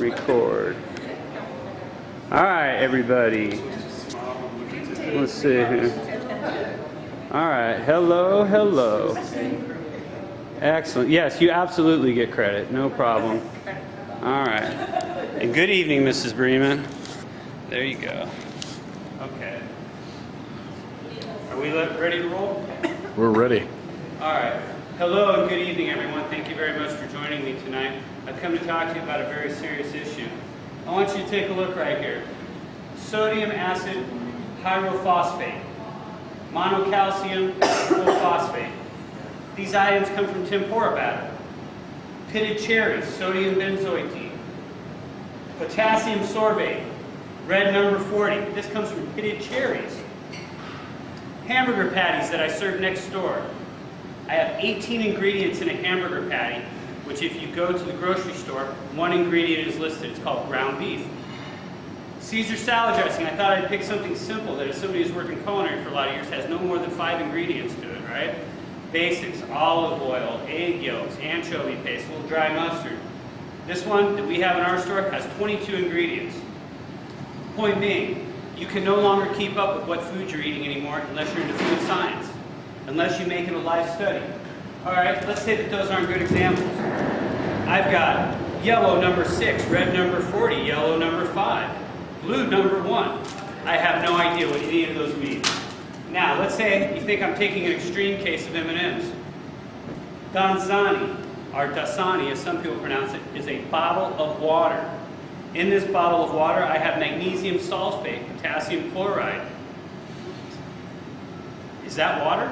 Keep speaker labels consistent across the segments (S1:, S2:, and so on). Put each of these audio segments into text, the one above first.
S1: Record. All right, everybody. Let's see here. All right. Hello, hello. Excellent. Yes, you absolutely get credit. No problem. All right. And good evening, Mrs. Bremen. There you go. Okay. Are we ready to roll?
S2: We're ready.
S1: All right. Hello and good evening, everyone. Thank you very much for joining me tonight. I've come to talk to you about a very serious issue. I want you to take a look right here. Sodium acid pyrophosphate, monocalcium phosphate. These items come from tempura batter. Pitted cherries, sodium benzoate. Potassium sorbate, red number 40. This comes from pitted cherries. Hamburger patties that I serve next door. I have 18 ingredients in a hamburger patty, which if you go to the grocery store, one ingredient is listed. It's called ground beef. Caesar salad dressing. I thought I'd pick something simple that if somebody who's worked in culinary for a lot of years has no more than 5 ingredients to it, right? Basics, olive oil, egg yolks, anchovy paste, a little dry mustard. This one that we have in our store has 22 ingredients. Point being, you can no longer keep up with what food you're eating anymore unless you're into food science, unless you make it a life study. All right, let's say that those aren't good examples. I've got yellow number 6, red number 40, yellow number 5, blue number 1. I have no idea what any of those mean. Now, let's say you think I'm taking an extreme case of M&Ms. Danzani, or Dasani, as some people pronounce it, is a bottle of water. In this bottle of water, I have magnesium sulfate, potassium chloride. Is that water?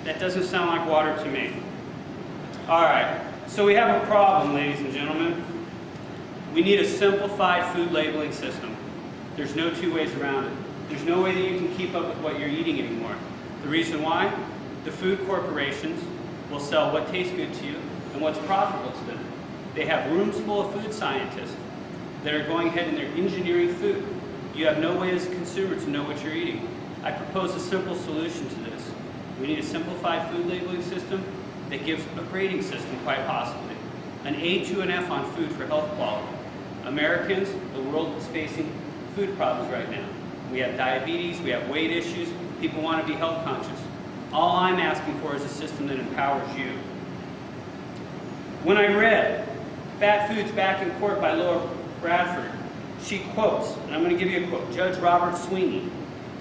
S1: That doesn't sound like water to me. All right, so we have a problem, ladies and gentlemen. We need a simplified food labeling system. There's no two ways around it. There's no way that you can keep up with what you're eating anymore. The reason why? The food corporations will sell what tastes good to you and what's profitable to them. They have rooms full of food scientists that are going ahead and they're engineering food. You have no way as a consumer to know what you're eating. I propose a simple solution to this. We need a simplified food labeling system that gives a grading system, quite possibly. An A to an F on food for health quality. Americans, the world is facing food problems right now. We have diabetes, we have weight issues, people want to be health conscious. All I'm asking for is a system that empowers you. When I read Fat Foods Back in Court by Laura Bradford, she quotes, and I'm going to give you a quote, Judge Robert Sweeney.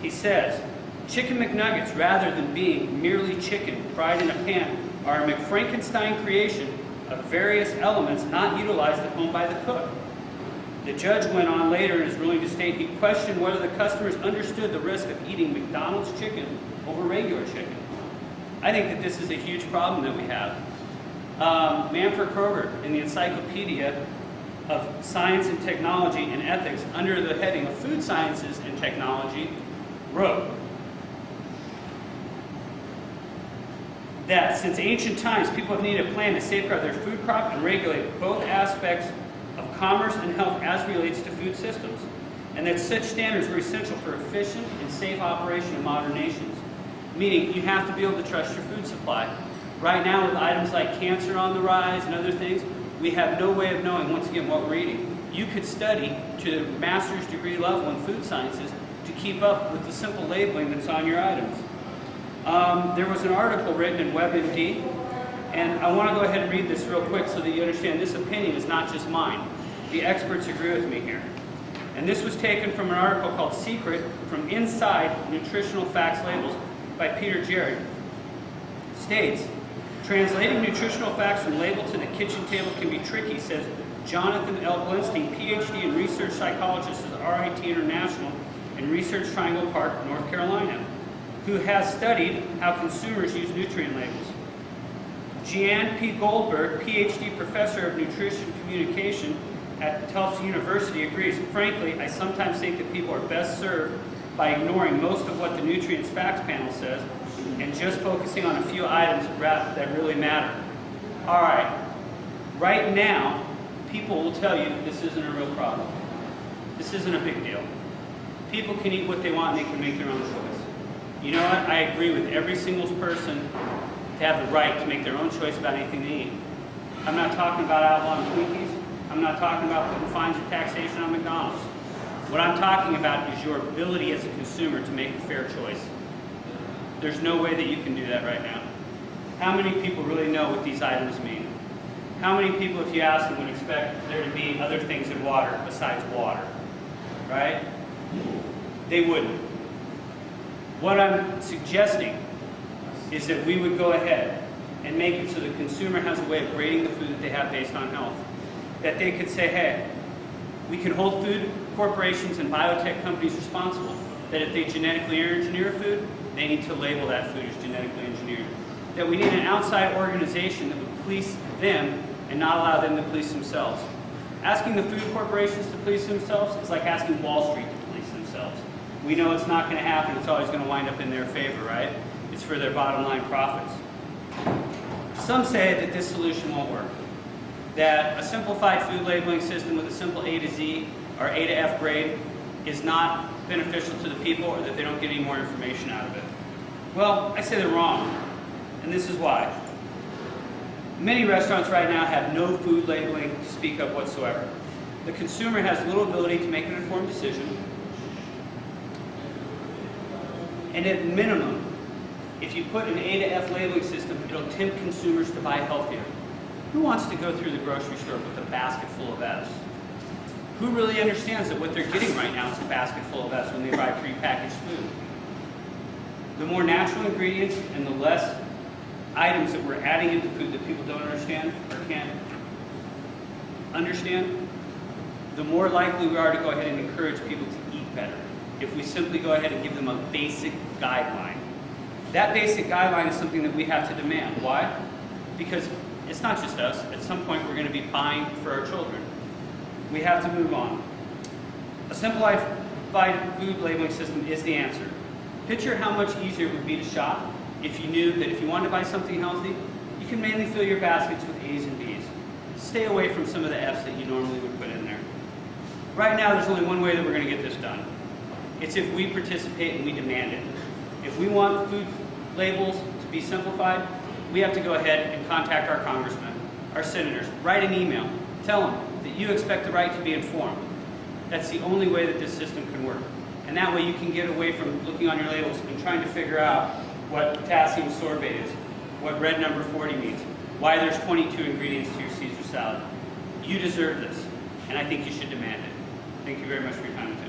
S1: He says, "Chicken McNuggets, rather than being merely chicken fried in a pan, are a McFrankenstein creation of various elements not utilized at home by the cook." The judge went on later in his ruling to state he questioned whether the customers understood the risk of eating McDonald's chicken over regular chicken. I think that this is a huge problem that we have. Manfred Kroger, in the Encyclopedia of Science and Technology and Ethics, under the heading of Food Sciences and Technology, wrote that since ancient times, people have needed a plan to safeguard their food crop and regulate both aspects of commerce and health as relates to food systems, and that such standards were essential for efficient and safe operation in modern nations. Meaning, you have to be able to trust your food supply. Right now, with items like cancer on the rise and other things, we have no way of knowing, once again, what we're eating. You could study to the master's degree level in food sciences to keep up with the simple labeling that's on your items. There was an article written in WebMD, and I want to go ahead and read this real quick so that you understand this opinion is not just mine. The experts agree with me here. And this was taken from an article called Secret from Inside Nutritional Facts Labels by Peter Jarrett. States, translating nutritional facts from label to the kitchen table can be tricky, says Jonathan L. Glenstein, PhD and research psychologist at RIT International in Research Triangle Park, North Carolina, who has studied how consumers use nutrient labels. Jeanne P. Goldberg, PhD professor of nutrition communication at Tufts University, agrees. Frankly, I sometimes think that people are best served by ignoring most of what the nutrients facts panel says and just focusing on a few items that really matter. All right, right now, people will tell you that this isn't a real problem. This isn't a big deal. People can eat what they want and they can make their own choice. You know what? I agree with every single person to have the right to make their own choice about anything they eat. I'm not talking about outlawing Twinkies. I'm not talking about putting fines or taxation on McDonald's. What I'm talking about is your ability as a consumer to make a fair choice. There's no way that you can do that right now. How many people really know what these items mean? How many people, if you ask them, would expect there to be other things in water besides water? Right? They wouldn't. What I'm suggesting is that we would go ahead and make it so the consumer has a way of grading the food that they have based on health. That they could say, hey, we can hold food corporations and biotech companies responsible. That if they genetically engineer food, they need to label that food as genetically engineered. That we need an outside organization that would police them and not allow them to police themselves. Asking the food corporations to police themselves is like asking Wall Street to police themselves. We know it's not going to happen. It's always going to wind up in their favor, right? It's for their bottom line profits. Some say that this solution won't work. That a simplified food labeling system with a simple A to Z or A to F grade is not beneficial to the people, or that they don't get any more information out of it. Well, I say they're wrong, and this is why. Many restaurants right now have no food labeling to speak of whatsoever. The consumer has little ability to make an informed decision, and at minimum, if you put an A to F labeling system, it'll tempt consumers to buy healthier. Who wants to go through the grocery store with a basket full of F's? Who really understands that what they're getting right now is a basket full of F's when they buy prepackaged food? The more natural ingredients and the less items that we're adding into food that people don't understand or can't understand, the more likely we are to go ahead and encourage people to eat better. If we simply go ahead and give them a basic guideline. That basic guideline is something that we have to demand. Why? Because it's not just us. At some point we're going to be buying for our children. We have to move on. A simplified food labeling system is the answer. Picture how much easier it would be to shop if you knew that if you wanted to buy something healthy, you can mainly fill your baskets with A's and B's. Stay away from some of the F's that you normally would put in there. Right now, there's only one way that we're going to get this done. It's if we participate and we demand it. If we want food labels to be simplified, we have to go ahead and contact our congressmen, our senators, write an email, tell them that you expect the right to be informed. That's the only way that this system can work. And that way you can get away from looking on your labels and trying to figure out what potassium sorbate is, what red number 40 means, why there's 22 ingredients to your Caesar salad. You deserve this, and I think you should demand it. Thank you very much for your time and attention.